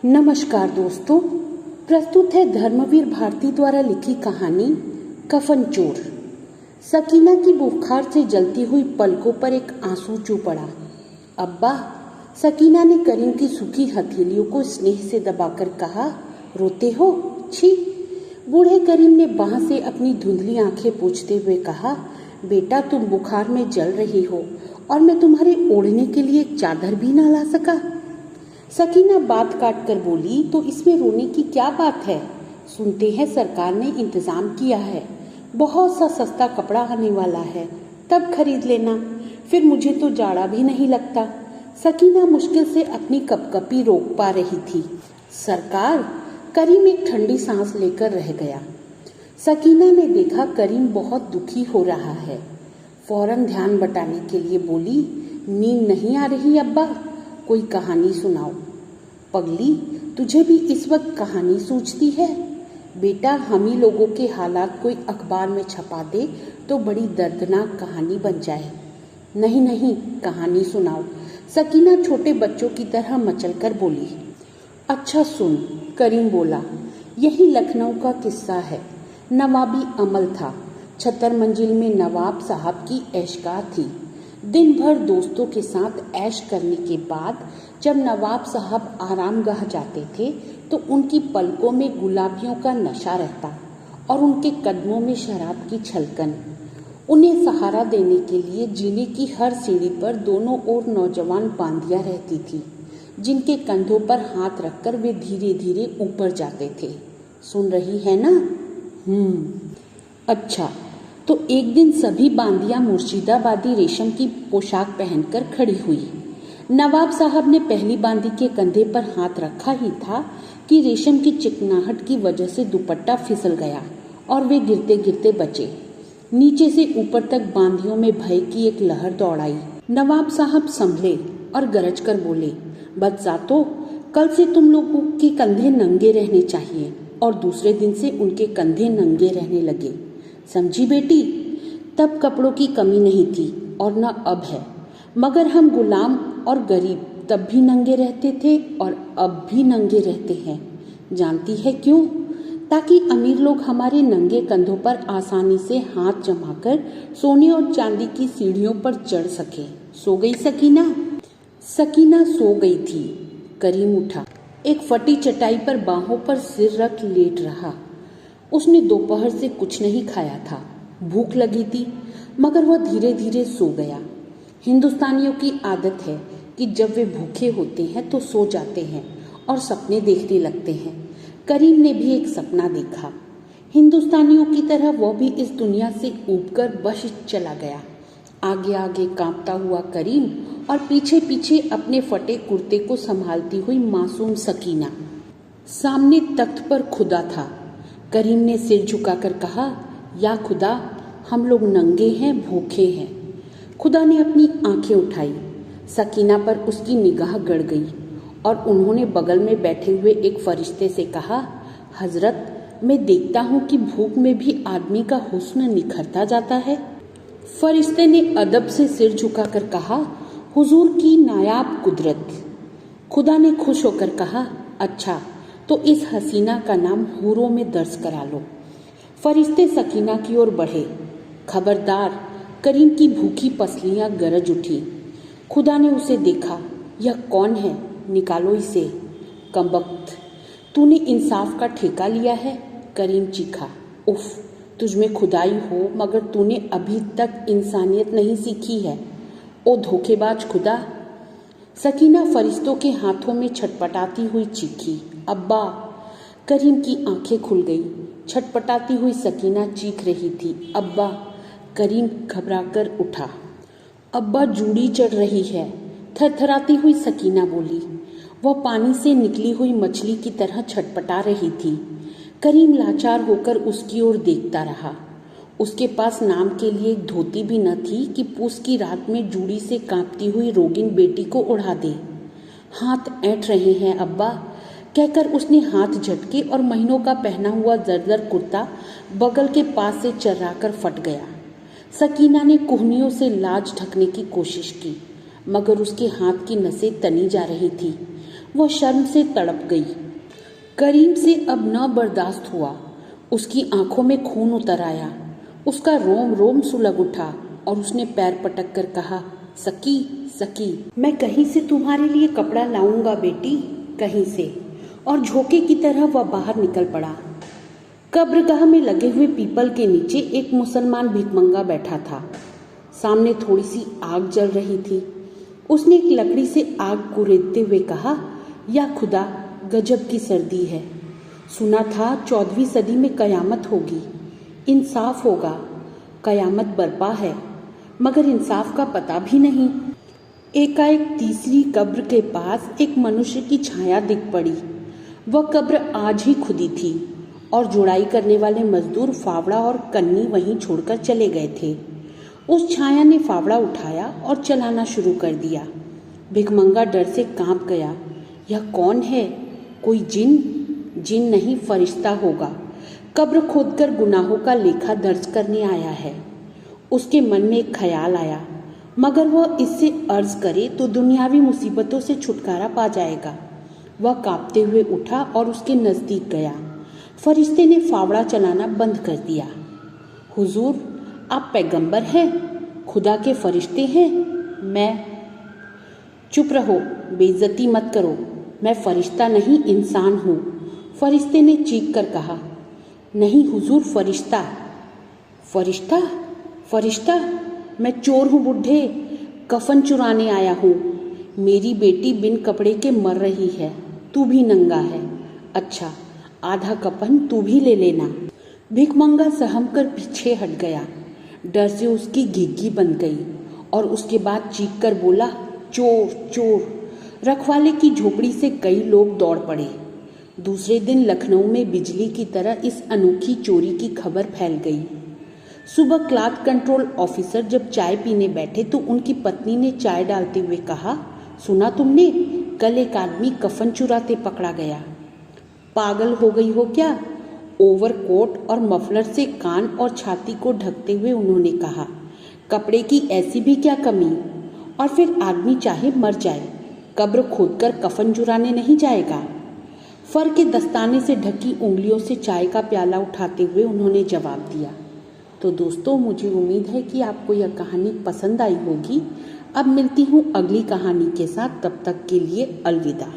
नमस्कार दोस्तों, प्रस्तुत है धर्मवीर भारती द्वारा लिखी कहानी कफन चोर। सकीना की बुखार से जलती हुई पलकों पर एक आंसू चू पड़ा। अब्बा, सकीना ने करीम की सूखी हथेलियों को स्नेह से दबाकर कहा, रोते हो? छी। बूढ़े करीम ने बाह से अपनी धुंधली आंखें पोंछते हुए कहा, बेटा तुम बुखार में जल रही हो और मैं तुम्हारे ओढ़ने के लिए एक चादर भी ना ला सका। सकीना बात काट कर बोली, तो इसमें रोने की क्या बात है? सुनते हैं सरकार ने इंतजाम किया है, बहुत सा सस्ता कपड़ा आने वाला है, तब खरीद लेना, फिर मुझे तो जाड़ा भी नहीं लगता। सकीना मुश्किल से अपनी कपकपी रोक पा रही थी। सरकार? करीम एक ठंडी सांस लेकर रह गया। सकीना ने देखा करीम बहुत दुखी हो रहा है। फौरन ध्यान बटाने के लिए बोली, नींद नहीं आ रही अब्बा? कोई कहानी सुनाओ। पगली, तुझे भी इस वक्त कहानी सूझती है? बेटा, हम ही लोगों के हालात कोई अखबार में छपा दे तो बड़ी दर्दनाक कहानी बन जाए। नहीं नहीं, कहानी सुनाओ। सकीना छोटे बच्चों की तरह मचलकर बोली। अच्छा सुन, करीम बोला, यही लखनऊ का किस्सा है। नवाबी अमल था। 76 मंजिल में नवाब साहब की ऐशगाह थी। दिन भर दोस्तों के साथ ऐश करने के बाद जब नवाब साहब आरामगाह जाते थे तो उनकी पलकों में गुलाबियों का नशा रहता और उनके कदमों में शराब की छलकन। उन्हें सहारा देने के लिए जीने की हर सीढ़ी पर दोनों ओर नौजवान बांदियां रहती थी, जिनके कंधों पर हाथ रखकर वे धीरे धीरे ऊपर जाते थे। सुन रही है ना? अच्छा, तो एक दिन सभी बांदियां मुर्शिदाबादी रेशम की पोशाक पहनकर खड़ी हुई। नवाब साहब ने पहली बांदी के कंधे पर हाथ रखा ही था कि रेशम की चिकनाहट की वजह से दुपट्टा फिसल गया और वे गिरते गिरते बचे। नीचे से ऊपर तक बांदियों में भय की एक लहर दौड़ाई। नवाब साहब संभले और गरज कर बोले, बदजातो, कल से तुम लोगों के कंधे नंगे रहने चाहिए। और दूसरे दिन से उनके कंधे नंगे रहने लगे। समझी बेटी? तब कपड़ों की कमी नहीं थी और न अब है, मगर हम गुलाम और गरीब तब भी नंगे रहते थे और अब भी नंगे रहते हैं। जानती है क्यों? ताकि अमीर लोग हमारे नंगे कंधों पर आसानी से हाथ जमाकर सोने और चांदी की सीढ़ियों पर चढ़ सके। सो गई सकीना? सकीना सो गई थी। करीम उठा, एक फटी चटाई पर बाहों पर सिर रख लेट रहा। उसने दोपहर से कुछ नहीं खाया था। भूख लगी थी, मगर वह धीरे धीरे सो गया। हिंदुस्तानियों की आदत है कि जब वे भूखे होते हैं तो सो जाते हैं और सपने देखने लगते हैं। करीम ने भी एक सपना देखा। हिंदुस्तानियों की तरह वह भी इस दुनिया से ऊबकर बश चला गया। आगे आगे कांपता हुआ करीम और पीछे पीछे अपने फटे कुर्ते को संभालती हुई मासूम सकीना। सामने तख्त पर खुदा था। करीम ने सिर झुकाकर कहा, या खुदा, हम लोग नंगे हैं, भूखे हैं। खुदा ने अपनी आंखें उठाई। सकीना पर उसकी निगाह गड़ गई और उन्होंने बगल में बैठे हुए एक फरिश्ते से कहा, हजरत, मैं देखता हूँ कि भूख में भी आदमी का हुस्न निखरता जाता है। फरिश्ते ने अदब से सिर झुकाकर कहा, हुजूर की नायाब कुदरत। खुदा ने खुश होकर कहा, अच्छा, तो इस हसीना का नाम हूरों में दर्ज करा लो। फरिश्ते सकीना की ओर बढ़े। खबरदार, करीम की भूखी पसलियां गरज उठी। खुदा ने उसे देखा। यह कौन है? निकालो इसे। कमबख्त, तूने इंसाफ का ठेका लिया है? करीम चीखा। उफ, तुझमें खुदाई हो, मगर तूने अभी तक इंसानियत नहीं सीखी है। ओ धोखेबाज खुदा! सकीना फरिश्तों के हाथों में छटपटाती हुई चीखी, अब्बा! करीम की आंखें खुल गई। छटपटाती हुई सकीना चीख रही थी, अब्बा! करीम घबराकर उठा। अब्बा, जूड़ी चढ़ रही है, थरथराती हुई सकीना बोली। वह पानी से निकली हुई मछली की तरह छटपटा रही थी। करीम लाचार होकर उसकी ओर देखता रहा। उसके पास नाम के लिए एक धोती भी न थी कि पूस की रात में जूड़ी से कांपती हुई रोगिन बेटी को उड़ा दे। हाथ ऐंठ रहे हैं अब्बा, कहकर उसने हाथ झटके और महीनों का पहना हुआ जर्जर कुर्ता बगल के पास से चर्राकर फट गया। सकीना ने कोहनियों से लाज ढकने की कोशिश की, मगर उसके हाथ की नसें तनी जा रही थी। वह शर्म से तड़प गई। करीम से अब न बर्दाश्त हुआ। उसकी आंखों में खून उतर आया। उसका रोम रोम सुलग उठा और उसने पैर पटक कर कहा, सकी सकी, मैं कहीं से तुम्हारे लिए कपड़ा लाऊंगा बेटी, कहीं से। और झोंके की तरह वह बाहर निकल पड़ा। कब्रगाह में लगे हुए पीपल के नीचे एक मुसलमान भिखमंगा बैठा था। सामने थोड़ी सी आग जल रही थी। उसने एक लकड़ी से आग कुरेदते हुए कहा, या खुदा, गजब की सर्दी है। सुना था 14वीं सदी में कयामत होगी, इंसाफ होगा। कयामत बर्पा है, मगर इंसाफ का पता भी नहीं। एकाएक तीसरी कब्र के पास एक मनुष्य की छाया दिख पड़ी। वह कब्र आज ही खुदी थी और जुड़ाई करने वाले मजदूर फावड़ा और कन्नी वहीं छोड़कर चले गए थे। उस छाया ने फावड़ा उठाया और चलाना शुरू कर दिया। भिखमंगा डर से कांप गया। यह कौन है? कोई जिन? जिन नहीं, फरिश्ता होगा। कब्र खोदकर गुनाहों का लेखा दर्ज करने आया है। उसके मन में एक ख्याल आया, मगर वह इससे अर्ज करे तो दुनियावी मुसीबतों से छुटकारा पा जाएगा। वह कांपते हुए उठा और उसके नज़दीक गया। फरिश्ते ने फावड़ा चलाना बंद कर दिया। हुजूर, आप पैगंबर हैं? खुदा के फरिश्ते हैं? मैं। चुप रहो, बेइज्जती मत करो। मैं फरिश्ता नहीं, इंसान हूँ, फरिश्ते ने चीख कर कहा। नहीं हुजूर, फरिश्ता। फरिश्ता? फरिश्ता? मैं चोर हूँ बुढ़े, कफन चुराने आया हूँ। मेरी बेटी बिन कपड़े के मर रही है, तू भी नंगा है। अच्छा, आधा कफन तू भी ले लेना। भिखमंगा सहम कर पीछे हट गया। डर से उसकी घिघी बंद गई और उसके बाद चीख कर बोला, चोर चोर। रखवाले की झोपड़ी से कई लोग दौड़ पड़े। दूसरे दिन लखनऊ में बिजली की तरह इस अनोखी चोरी की खबर फैल गई। सुबह क्लाथ कंट्रोल ऑफिसर जब चाय पीने बैठे तो उनकी पत्नी ने चाय डालते हुए कहा, सुना तुमने, कल एक आदमी कफन चुराते पकड़ा गया। पागल हो गई हो क्या? ओवरकोट और मफलर से कान और छाती को ढकते हुए उन्होंने कहा, कपड़े की ऐसी भी क्या कमी? और फिर आदमी चाहे मर जाए, कब्र खोदकर कफन चुराने नहीं जाएगा। फर के दस्ताने से ढकी उंगलियों से चाय का प्याला उठाते हुए उन्होंने जवाब दिया। तो दोस्तों, मुझे उम्मीद है कि आपको यह कहानी पसंद आई होगी। अब मिलती हूँ अगली कहानी के साथ, तब तक के लिए अलविदा।